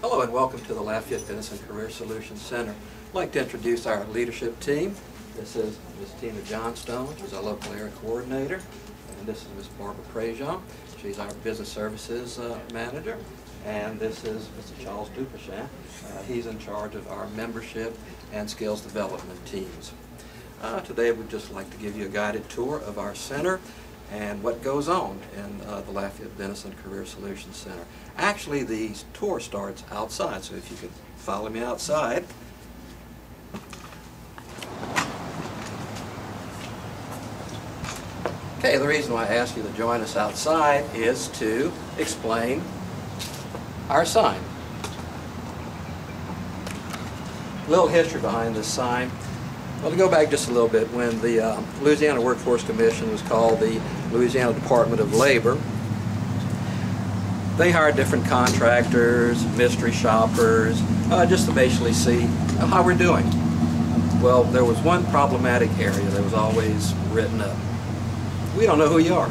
Hello and welcome to the Lafayette Business and Career Solutions Center. I'd like to introduce our leadership team. This is Ms. Tina Johnstone, who's our local area coordinator, and this is Ms. Barbara Prejean. She's our business services manager, and this is Mr. Charles Duperchamp. He's in charge of our membership and skills development teams. Today we'd just like to give you a guided tour of our center and what goes on in the Lafayette Business and Career Solutions Center. Actually, the tour starts outside, so if you could follow me outside. Okay, the reason why I asked you to join us outside is to explain our sign. A little history behind this sign. Well, to go back just a little bit, when the Louisiana Workforce Commission was called the Louisiana Department of Labor, they hired different contractors, mystery shoppers, just to basically see how we're doing. Well, there was one problematic area that was always written up. We don't know who you are.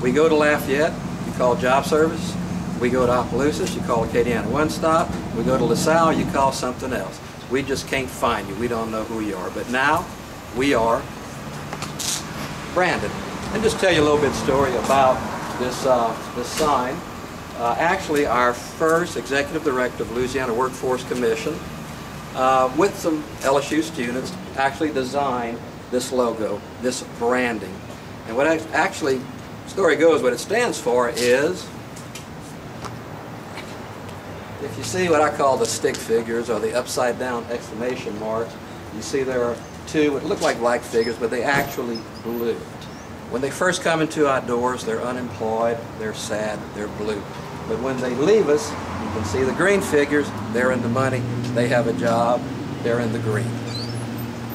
We go to Lafayette, you call Job Service. We go to Opelousas, you call Acadiana One Stop. We go to LaSalle, you call something else. We just can't find you. We don't know who you are. But now we are branded. And just tell you a little bit story about this sign. Actually, our first executive director of Louisiana Workforce Commission, with some LSU students, actually designed this logo, this branding. And what actually, the story goes, what it stands for is, if you see what I call the stick figures or the upside down exclamation marks, you see there are two, it look like black figures, but they actually blue. When they first come into our doors, they're unemployed, they're sad, they're blue. But when they leave us, you can see the green figures, they're in the money, they have a job, they're in the green.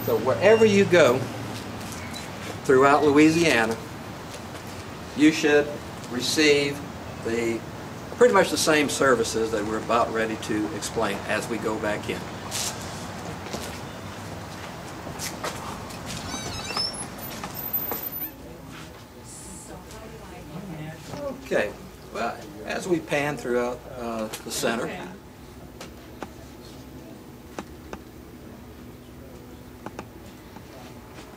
So wherever you go throughout Louisiana, you should receive pretty much the same services that we're about ready to explain as we go back in. Okay, well, as we pan throughout the center,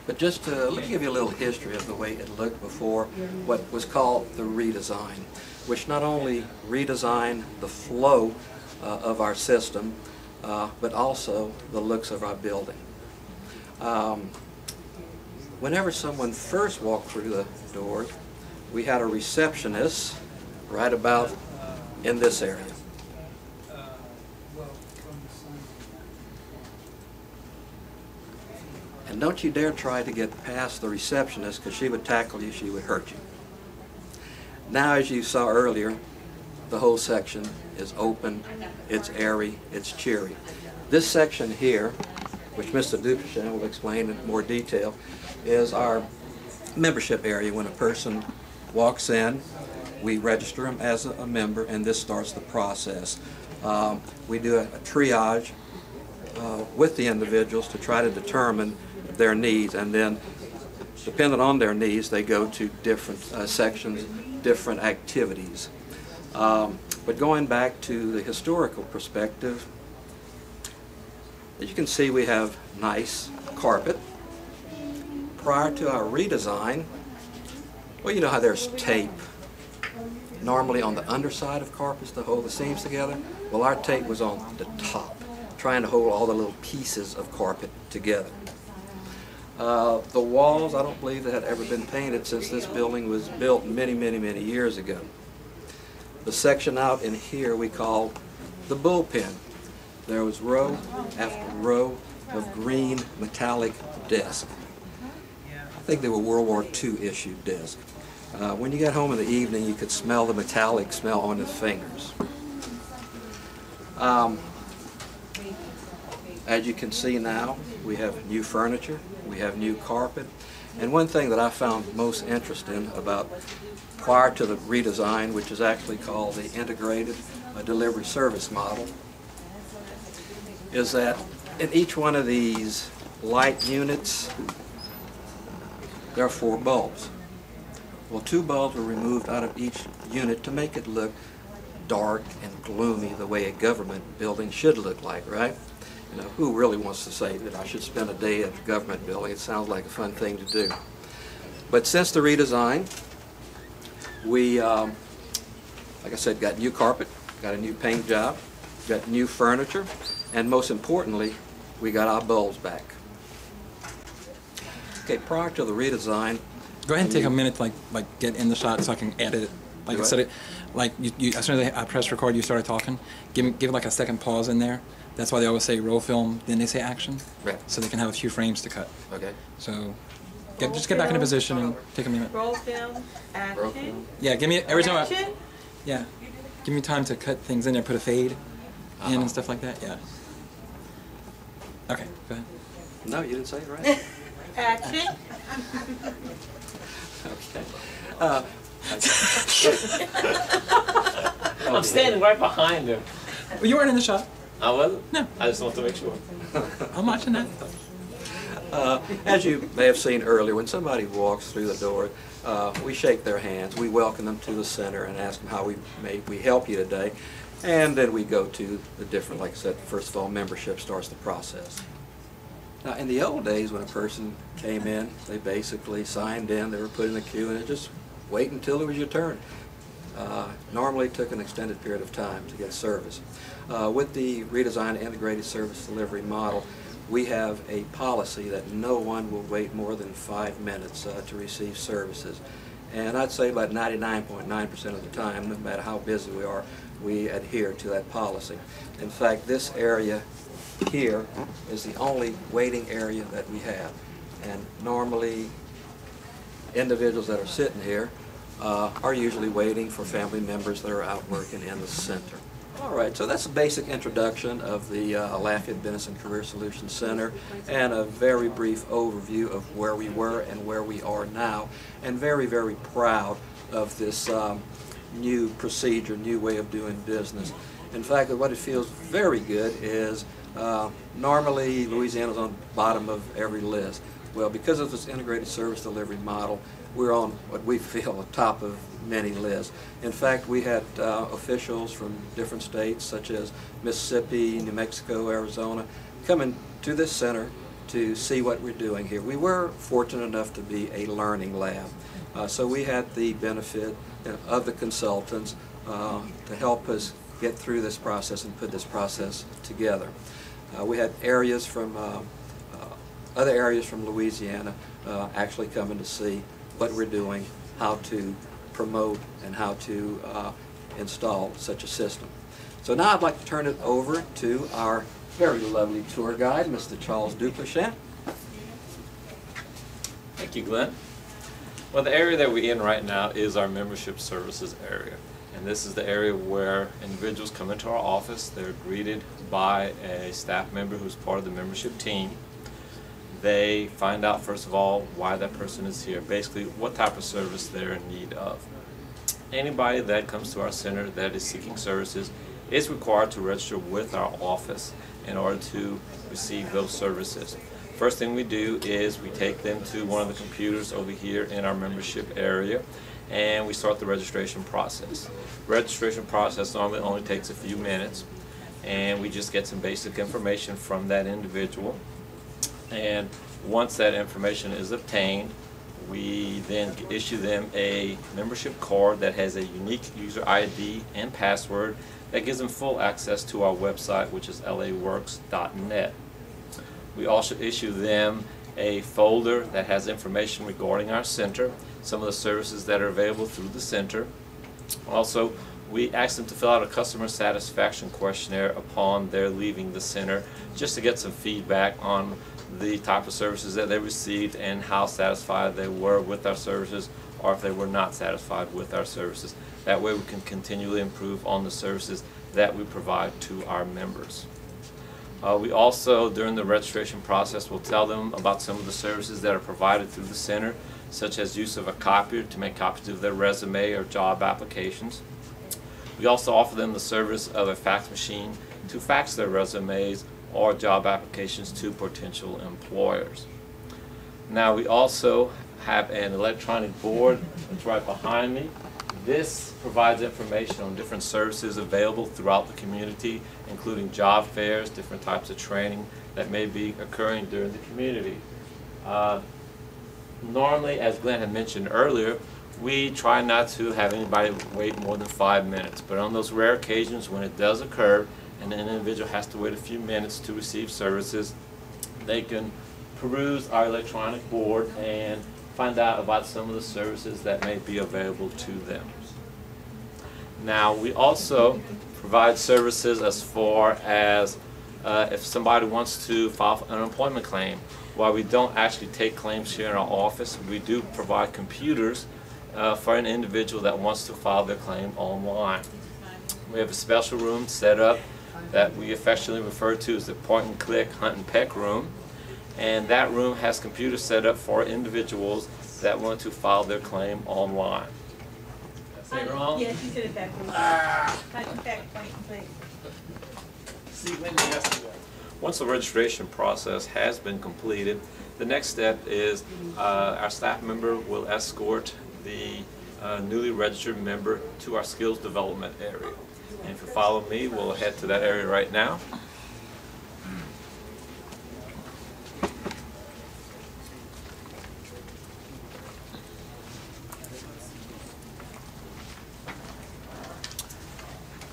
but just let me give you a little history of the way it looked before what was called the redesign, which not only redesigned the flow of our system, but also the looks of our building. Whenever someone first walked through the doors, we had a receptionist right about in this area. And don't you dare try to get past the receptionist, because she would tackle you, she would hurt you. Now, as you saw earlier, the whole section is open, it's airy, it's cheery. This section here, which Mr. Duperchamp will explain in more detail, is our membership area. When a person walks in, we register them as a member, and this starts the process. We do a triage with the individuals to try to determine their needs, and then depending on their needs, they go to different sections, different activities. But going back to the historical perspective, as you can see, we have nice carpet. Prior to our redesign, well, you know how there's tape normally on the underside of carpets to hold the seams together? Well, our tape was on the top, trying to hold all the little pieces of carpet together. The walls, I don't believe they had ever been painted since this building was built many, many, many years ago. The section out in here we call the bullpen. There was row after row of green metallic desks. I think they were World War II issued desks. When you got home in the evening, you could smell the metallic smell on the fingers. As you can see now, we have new furniture, we have new carpet, and one thing that I found most interesting about prior to the redesign, which is actually called the integrated delivery service model, is that in each one of these light units, there are 4 bulbs. Well, 2 bulbs were removed out of each unit to make it look dark and gloomy the way a government building should look like, right? You know, who really wants to say that I should spend a day at the government building? It sounds like a fun thing to do. But since the redesign, we, like I said, got new carpet, got a new paint job, got new furniture, and most importantly, we got our bulbs back. Okay, prior to the redesign, go ahead and take a minute to like get in the shot so I can edit it. Like I said, it like as soon as I press record, you started talking. Give like a second pause in there. That's why they always say roll film, then they say action, right? So they can have a few frames to cut. Okay. So just get back into position and take a minute. Roll film, action. Roll film. Yeah, give me every time. Action. Yeah, give me time to cut things in there, put a fade in and stuff like that. Yeah. Okay, go ahead. No, you didn't say it right. Action. Okay. I'm standing right behind him. Well, you weren't in the shot. I wasn't? No. I just want to make sure. I'm watching that. As you may have seen earlier, when somebody walks through the door, we shake their hands, we welcome them to the center and ask them how we help you today, and then we go to the different, like I said, first of all, membership starts the process. Now, in the old days, when a person came in, they basically signed in, they were put in the queue, and it just wait until it was your turn. Normally took an extended period of time to get service. With the redesigned integrated service delivery model, we have a policy that no one will wait more than 5 minutes to receive services. And I'd say about 99.9% of the time, no matter how busy we are, we adhere to that policy. In fact, this area here is the only waiting area that we have. And normally, individuals that are sitting here are usually waiting for family members that are out working in the center. All right, so that's a basic introduction of the Lafayette Business and Career Solutions Center and a very brief overview of where we were and where we are now, and very, very proud of this new procedure, new way of doing business. In fact, what it feels very good is normally Louisiana's on the bottom of every list. Well, because of this integrated service delivery model, we're on what we feel the top of many lists. In fact, we had officials from different states such as Mississippi, New Mexico, Arizona, coming to this center to see what we're doing here. We were fortunate enough to be a learning lab. So we had the benefit of the consultants to help us get through this process and put this process together. We had areas from other areas from Louisiana actually coming to see what we're doing, how to promote, and how to install such a system. So now I'd like to turn it over to our very lovely tour guide, Mr. Charles Duplichet. Thank you, Glenn. Well, the area that we're in right now is our membership services area. And this is the area where individuals come into our office. They're greeted by a staff member who's part of the membership team. They find out, first of all, why that person is here, basically what type of service they're in need of. Anybody that comes to our center that is seeking services is required to register with our office in order to receive those services. First thing we do is we take them to one of the computers over here in our membership area, and we start the registration process. Registration process normally only takes a few minutes, and we just get some basic information from that individual. And once that information is obtained, we then issue them a membership card that has a unique user ID and password that gives them full access to our website, which is laworks.net. We also issue them a folder that has information regarding our center, some of the services that are available through the center. Also, we ask them to fill out a customer satisfaction questionnaire upon their leaving the center, just to get some feedback on the type of services that they received and how satisfied they were with our services, or if they were not satisfied with our services. That way we can continually improve on the services that we provide to our members. We also, during the registration process, will tell them about some of the services that are provided through the center, such as use of a copier to make copies of their resume or job applications. We also offer them the service of a fax machine to fax their resumes or job applications to potential employers. Now, we also have an electronic board that's right behind me This provides information on different services available throughout the community, including job fairs, different types of training that may be occurring during the community. Normally, as Glenn had mentioned earlier, we try not to have anybody wait more than 5 minutes, but on those rare occasions when it does occur and an individual has to wait a few minutes to receive services, they can peruse our electronic board and find out about some of the services that may be available to them. Now, we also provide services as far as if somebody wants to file an unemployment claim. While we don't actually take claims here in our office, we do provide computers for an individual that wants to file their claim online. We have a special room set up that we affectionately refer to as the point and click hunt and peck room, and that room has computers set up for individuals that want to file their claim online. Did I say it wrong? Yes, you said it backwards. Hunt and peck, point and click. See, Linda has to do that. Once the registration process has been completed, the next step is our staff member will escort the newly registered member to our skills development area. And if you follow me, we'll head to that area right now.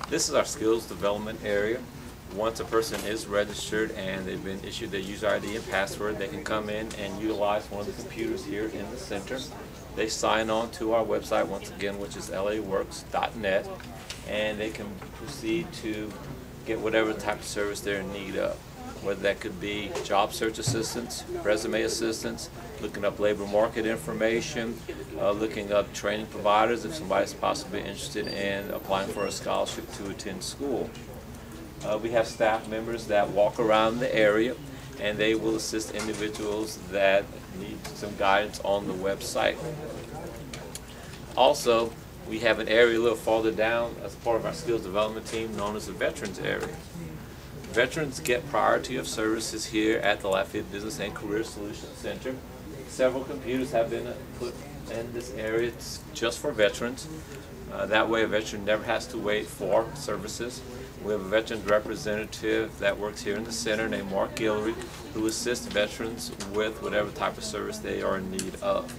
This is our skills development area. Once a person is registered and they've been issued their user ID and password, they can come in and utilize one of the computers here in the center. They sign on to our website once again, which is laworks.net, and they can proceed to get whatever type of service they're in need of, whether that could be job search assistance, resume assistance, looking up labor market information, looking up training providers if somebody's possibly interested in applying for a scholarship to attend school. We have staff members that walk around the area and they will assist individuals that need some guidance on the website. Also, we have an area a little farther down as part of our skills development team known as the Veterans area. Veterans get priority of services here at the Lafayette Business and Career Solutions Center. Several computers have been put in this area just for veterans. That way a veteran never has to wait for services. We have a veterans representative that works here in the center named Mark Guillory, who assists veterans with whatever type of service they are in need of.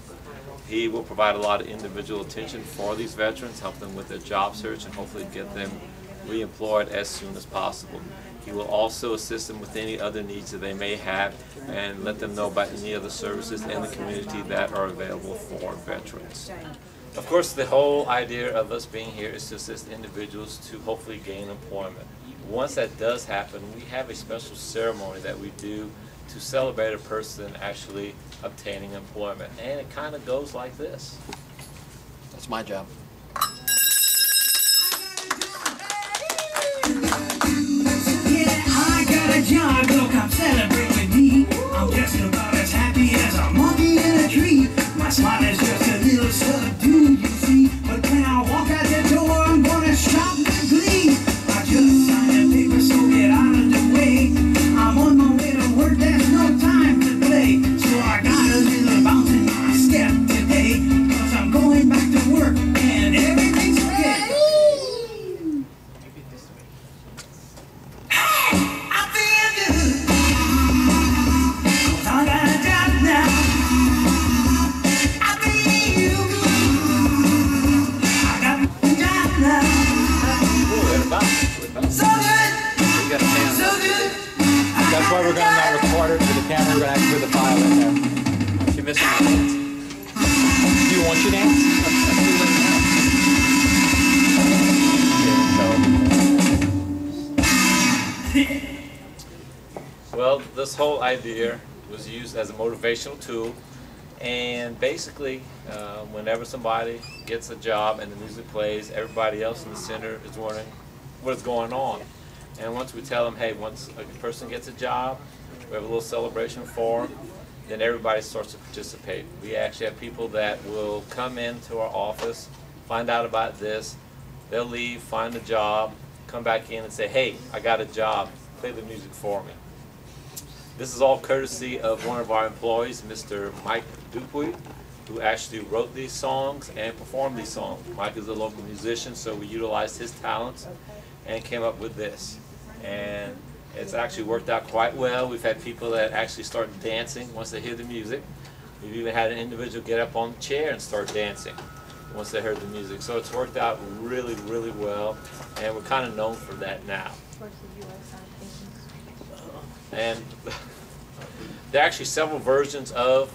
He will provide a lot of individual attention for these veterans, help them with their job search, and hopefully get them reemployed as soon as possible. He will also assist them with any other needs that they may have and let them know about any other services in the community that are available for veterans. Of course, the whole idea of us being here is to assist individuals to hopefully gain employment. Once that does happen, we have a special ceremony that we do to celebrate a person actually obtaining employment. And it kind of goes like this. That's my job. John, look, I'm celebrating with me. I'm just about as happy as a monkey in a tree. My smile is just a little subdued, you see. But when I walk out the door, I'm gonna shout with glee. I just signed a paper, so get out of the way. I'm on my way to work, there's no time to play. So I got a little bounce in my step today. 'Cause I'm going back to work and everything's okay. That's why we're going to not record it with the camera. We're going to actually put the file in there. You're missing my dance. Do you want your dance? Well, this whole idea was used as a motivational tool, and basically whenever somebody gets a job and the music plays, everybody else in the center is wondering what is going on. And once we tell them, hey, once a person gets a job, we have a little celebration for them, then everybody starts to participate. We actually have people that will come into our office, find out about this, they'll leave, find a job, come back in and say, hey, I got a job, play the music for me. This is all courtesy of one of our employees, Mr. Mike Dupuy, who actually wrote these songs and performed these songs. Mike is a local musician, so we utilized his talents and came up with this. And it's actually worked out quite well. We've had people that actually start dancing once they hear the music. We've even had an individual get up on the chair and start dancing once they heard the music. So it's worked out really, really well, and we're kind of known for that now. And there are actually several versions of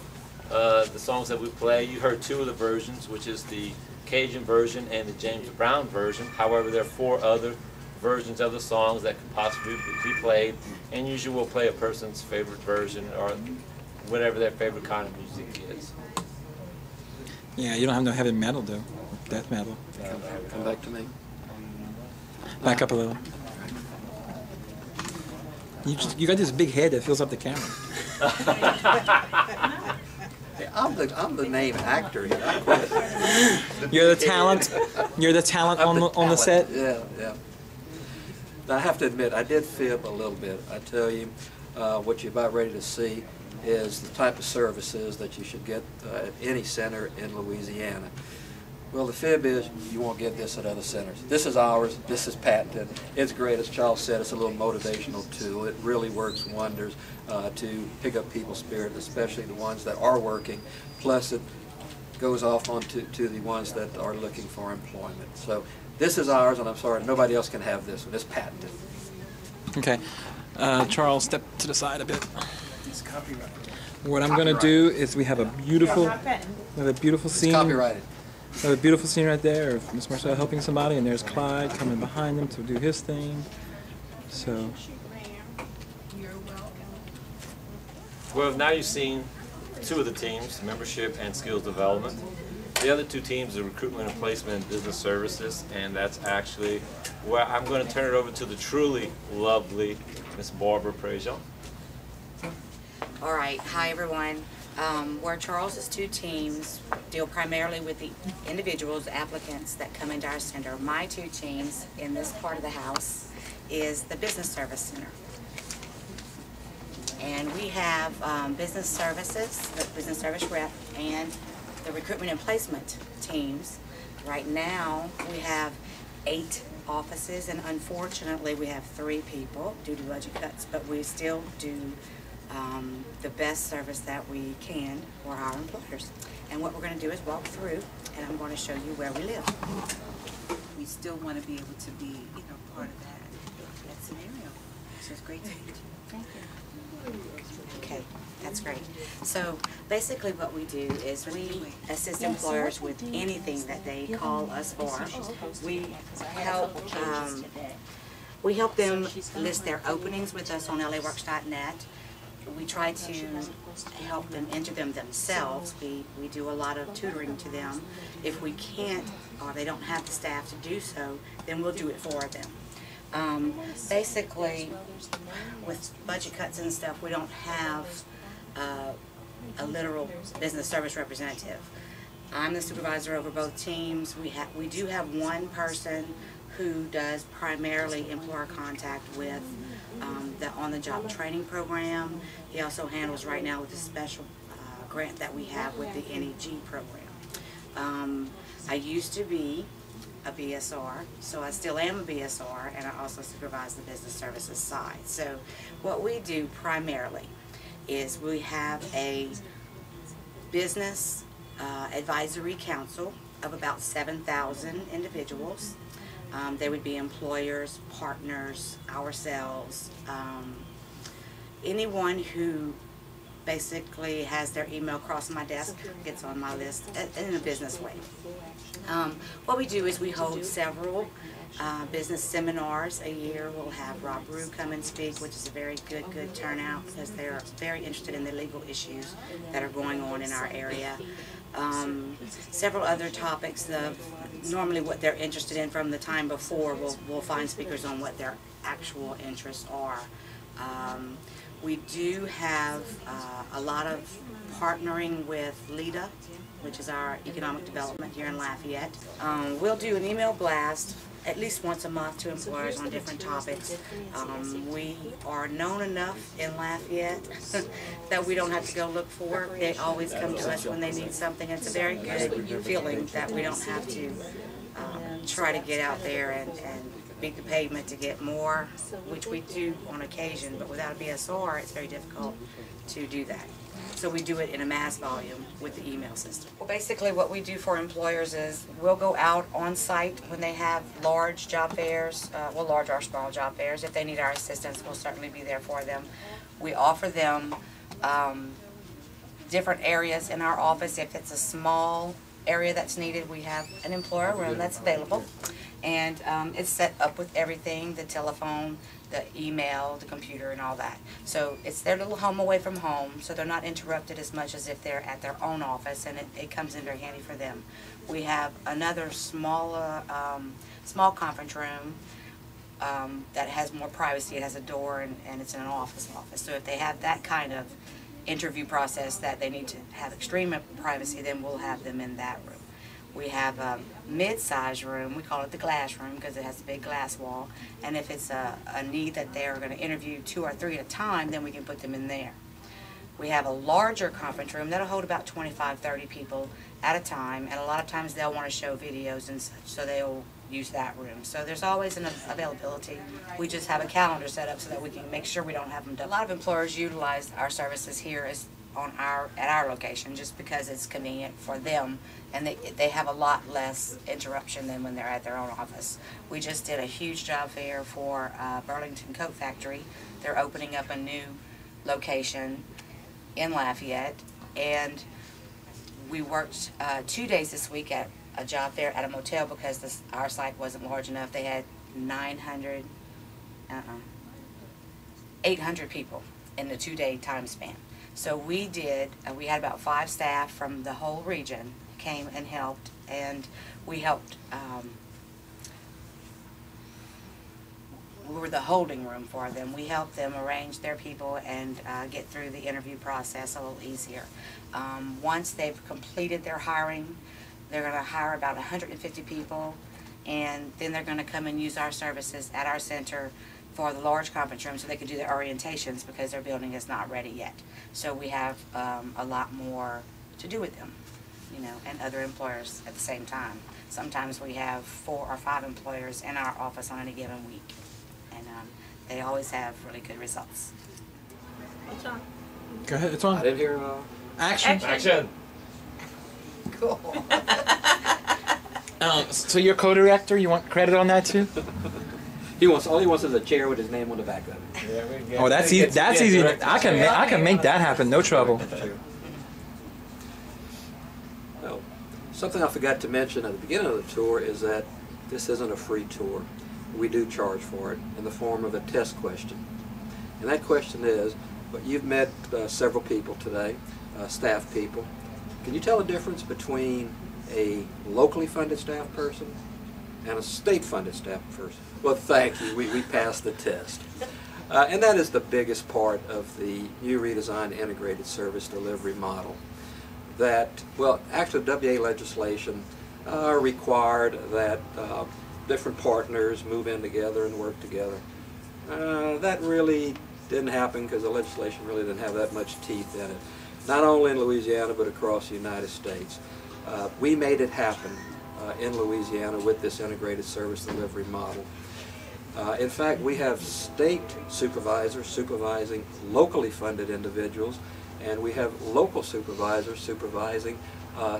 the songs that we play. You heard two of the versions, which is the Cajun version and the James Brown version. However, there are 4 other versions of the songs that could possibly be played, and usually we'll play a person's favorite version or whatever their favorite kind of music is. Yeah, you don't have no heavy metal, though. Death metal. Come back to me. Back up a little. You got this big head that fills up the camera. Hey, I'm the main actor here. I quit. You're the talent. You're the talent I'm on the set. Yeah, yeah. Now, I have to admit, I did fib a little bit. I tell you, what you're about ready to see is the type of services that you should get at any center in Louisiana. Well, the fib is you won't get this at other centers. This is ours. This is patented. It's great. As Charles said, it's a little motivational tool. It really works wonders to pick up people's spirit, especially the ones that are working. Plus, it goes off on to the ones that are looking for employment. So this is ours, and I'm sorry, nobody else can have this one. It's patented. Okay. Charles, step to the side a bit. It's copyrighted. What I'm going to do is we have a beautiful It's scene. copyrighted. We have a beautiful scene right there of Miss Marcel helping somebody, and there's Clyde coming behind them to do his thing. So, Well, now you've seen 2 of the teams, membership and skills development. The other 2 teams are recruitment and placement and business services, and that's actually where I'm going to turn it over to the truly lovely Miss Barbara Prejean. All right, hi everyone. Where Charles's 2 teams deal primarily with the individuals, applicants that come into our center. My 2 teams in this part of the house is the Business Service Center. And we have business services, the business service rep, and the recruitment and placement teams. Right now, we have 8 offices, and unfortunately, we have 3 people due to budget cuts, but we still do the best service that we can for our employers. And what we're going to do is walk through, and I'm going to show you where we live. We still want to be able to be, part of that scenario. So it's great to meet you. Thank you. Okay, that's great. So basically what we do is we assist employers with anything that they call us for. We help them list their openings with us on laworks.net. We try to help them enter them themselves. We do a lot of tutoring to them. If we can't, or they don't have the staff to do so, then we'll do it for them. Basically, with budget cuts and stuff, we don't have a literal business service representative. I'm the supervisor over both teams. We do have one person who does primarily employer contact with the on-the-job training program. He also handles right now with the special grant that we have with the NEG program. I used to be a BSR, so I still am a BSR, and I also supervise the business services side. So what we do primarily is we have a business advisory council of about 7,000 individuals. They would be employers, partners, ourselves, anyone who basically has their email cross my desk gets on my list in a business way. What we do is we hold several business seminars a year. We'll have Rob Rue come and speak, which is a very good turnout because they're very interested in the legal issues that are going on in our area. Several other topics, normally what they're interested in from the time before, we'll find speakers on what their actual interests are. We do have a lot of partnering with LEDA, which is our economic development here in Lafayette. We'll do an email blast at least once a month to employers on different topics. We are known enough in Lafayette that we don't have to go look for it. They always come to us when they need something. It's a very good feeling that we don't have to try to get out there and beat the pavement to get more, which we do on occasion, but without a BSR, it's very difficult to do that. So we do it in a mass volume with the email system. Well, basically what we do for employers is we'll go out on site when they have large job fairs, large or small job fairs. If they need our assistance, we'll certainly be there for them. We offer them different areas in our office. If it's a small area that's needed, we have an employer room that's available. And it's set up with everything, the telephone, the email, the computer, and all that. So it's their little home away from home, so they're not interrupted as much as if they're at their own office, and it comes in very handy for them. We have another smaller, small conference room that has more privacy. It has a door, and it's in an office. So if they have that kind of interview process that they need to have extreme privacy, then we'll have them in that room. We have a mid-size room, we call it the glass room because it has a big glass wall, and if it's a need that they're going to interview 2 or 3 at a time, then we can put them in there. We have a larger conference room that'll hold about 25, 30 people at a time, and a lot of times they'll want to show videos and such, so they'll use that room. So there's always an availability. We just have a calendar set up so that we can make sure we don't have them done. A lot of employers utilize our services here at our location just because it's convenient for them, and they have a lot less interruption than when they're at their own office. We just did a huge job fair for Burlington Coat Factory. They're opening up a new location in Lafayette, and we worked 2 days this week at a job fair at a motel because our site wasn't large enough. They had 800 people in the 2-day time span. So we had about 5 staff from the whole region came and helped, and we helped, we were the holding room for them. We helped them arrange their people and get through the interview process a little easier. Once they've completed their hiring, they're going to hire about 150 people, and then they're going to come and use our services at our center for the large conference room so they can do their orientations because their building is not ready yet. So we have a lot more to do with them, you know, and other employers at the same time. Sometimes we have 4 or 5 employers in our office on any given week, and they always have really good results. It's on. Go ahead, it's on. I didn't hear Action. Action. Cool. So you're co-director, you want credit on that too? all he wants is a chair with his name on the back of it. There we go. Oh, that's easy. That's easy. I can make that happen. No trouble. Well, something I forgot to mention at the beginning of the tour is that this isn't a free tour. We do charge for it in the form of a test question. And that question is, but you've met several people today, staff people. Can you tell the difference between a locally funded staff person and a state-funded staff person? Well, thank you. We passed the test. And that is the biggest part of the new redesigned integrated service delivery model. That, well, actually WA legislation required that different partners move in together and work together. That really didn't happen because the legislation really didn't have that much teeth in it. Not only in Louisiana, but across the United States. We made it happen in Louisiana with this integrated service delivery model. In fact, we have state supervisors supervising locally funded individuals, and we have local supervisors supervising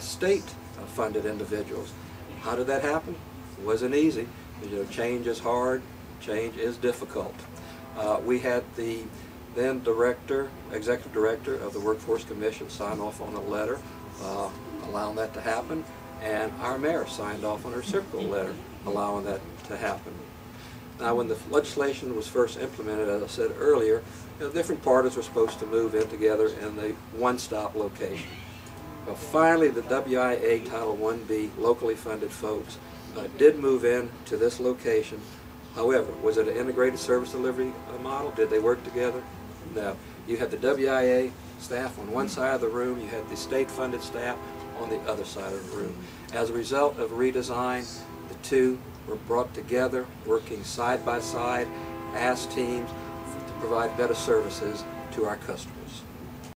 state-funded individuals. How did that happen? It wasn't easy. You know, change is hard, change is difficult. We had the then executive director of the Workforce Commission sign off on a letter allowing that to happen, and our mayor signed off on her circular letter allowing that to happen. Now, when the legislation was first implemented, as I said earlier, you know, different parties were supposed to move in together in the one-stop location. But finally, the WIA Title 1B locally funded folks did move in to this location. However, was it an integrated service delivery model? Did they work together? No. You had the WIA staff on one side of the room, you had the state-funded staff on the other side of the room. As a result of redesign, the two were brought together, working side by side as teams to provide better services to our customers.